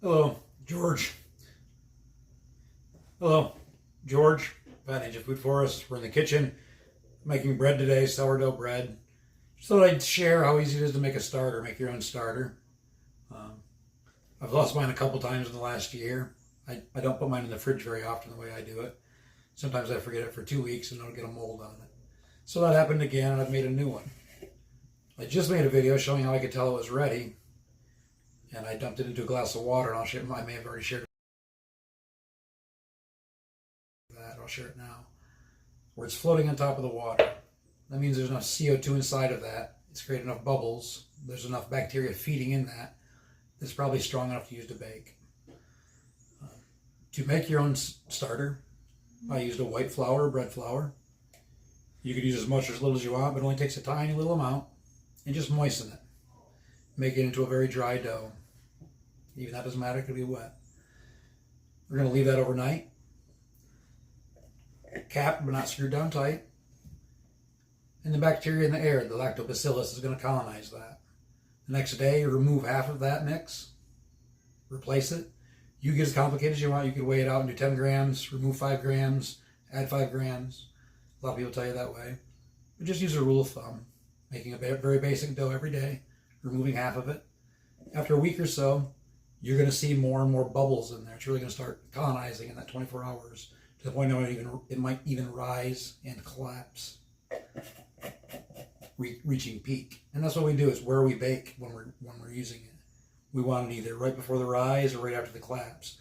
Hello, George. Hello, George. Vantage of Food Forest. We're in the kitchen making bread today, sourdough bread. Just thought I'd share how easy it is to make a starter, make your own starter. I've lost mine a couple times in the last year. I don't put mine in the fridge very often the way I do it. Sometimes I forget it for 2 weeks and it'll get a mold on it. So that happened again and I've made a new one. I just made a video showing how I could tell it was ready. And I dumped it into a glass of water, and I may have already shared that. I'll share it now. Where it's floating on top of the water. That means there's enough CO2 inside of that. It's created enough bubbles. There's enough bacteria feeding in that. It's probably strong enough to use to bake. To make your own starter, I used a white flour, bread flour. You could use as much or as little as you want, but it only takes a tiny little amount. And just moisten it. Make it into a very dry dough. Even that doesn't matter, it could be wet. We're going to leave that overnight. Capped but not screwed down tight. And the bacteria in the air, the lactobacillus, is going to colonize that. The next day, remove half of that mix. Replace it. You get as complicated as you want. You could weigh it out and do 10 grams, remove 5 grams, add 5 grams. A lot of people tell you that way. But just use a rule of thumb. Making a very basic dough every day, removing half of it. After a week or so, you're going to see more and more bubbles in there. It's really going to start colonizing in that 24 hours to the point where it might even rise and collapse, reaching peak. And that's what we do, is where we bake when we're using it. We want it either right before the rise or right after the collapse.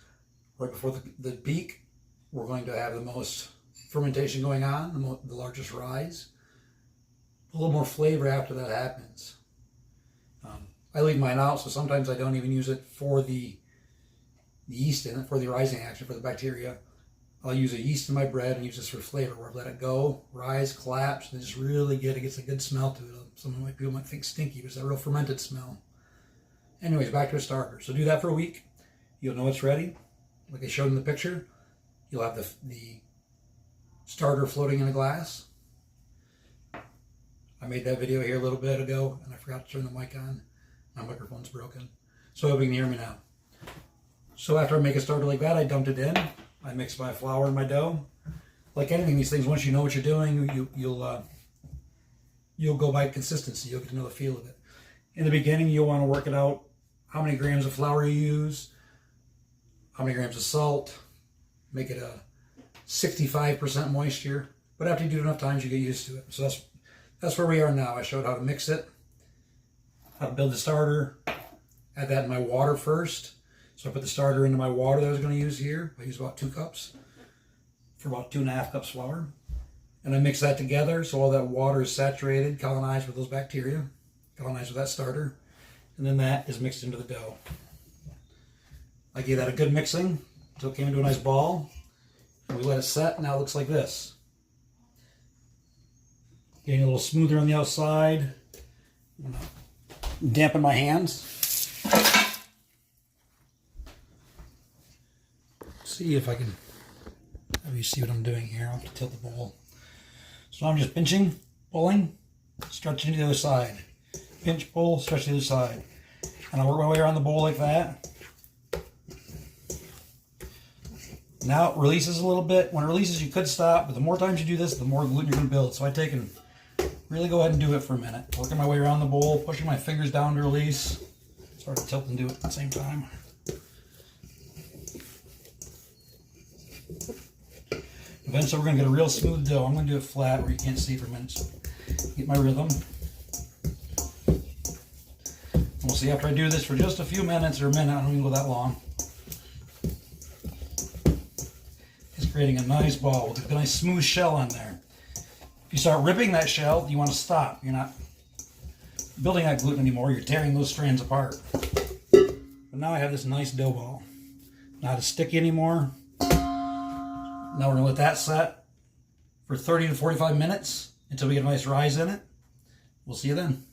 Right before the peak, we're going to have the most fermentation going on, the largest rise. A little more flavor after that happens. I leave mine out, so sometimes I don't even use it for the yeast in it, for the rising action, for the bacteria. I'll use a yeast in my bread and use this for flavor, where I've let it go, rise, collapse, and just really it gets a good smell to it. Some people might think stinky, but it's a real fermented smell. Anyways, back to a starter. So do that for a week. You'll know it's ready. Like I showed in the picture, you'll have the starter floating in a glass. I made that video here a little bit ago, and I forgot to turn the mic on. My microphone's broken. So I hope you can hear me now. So after I make a starter like that, I dumped it in. I mixed my flour and my dough. Like anything, these things, once you know what you're doing, you'll go by consistency. You'll get to know the feel of it. In the beginning, you'll want to work it out, how many grams of flour you use, how many grams of salt. Make it a 65% moisture. But after you do it enough times, you get used to it. So that's where we are now. I showed how to mix it, how to build the starter, add that in my water first. So I put the starter into my water that I was going to use here. I use about 2 cups for about 2.5 cups flour. And I mix that together so all that water is saturated, colonized with those bacteria, colonized with that starter. And then that is mixed into the dough. I gave that a good mixing until it came into a nice ball. And we let it set. Now it looks like this. Getting a little smoother on the outside. Dampen my hands. See if I can have you see what I'm doing here. I'll have to tilt the bowl. So I'm just pinching, pulling, stretching to the other side. Pinch, pull, stretch to the other side. And I work my way around the bowl like that. Now it releases a little bit. When it releases, you could stop, but the more times you do this, the more gluten you're going to build. So I take and really go ahead and do it for a minute. Working my way around the bowl, pushing my fingers down to release. Start to tilt and do it at the same time. Eventually we're going to get a real smooth dough. I'm going to do it flat where you can't see for a minute. So get my rhythm. And we'll see after I do this for just a few minutes or a minute. I don't even go that long. It's creating a nice ball with a nice smooth shell on there. If you start ripping that shell, you want to stop. You're not building that gluten anymore. You're tearing those strands apart. But now I have this nice dough ball. Not as sticky anymore. Now we're going to let that set for 30 to 45 minutes until we get a nice rise in it. We'll see you then.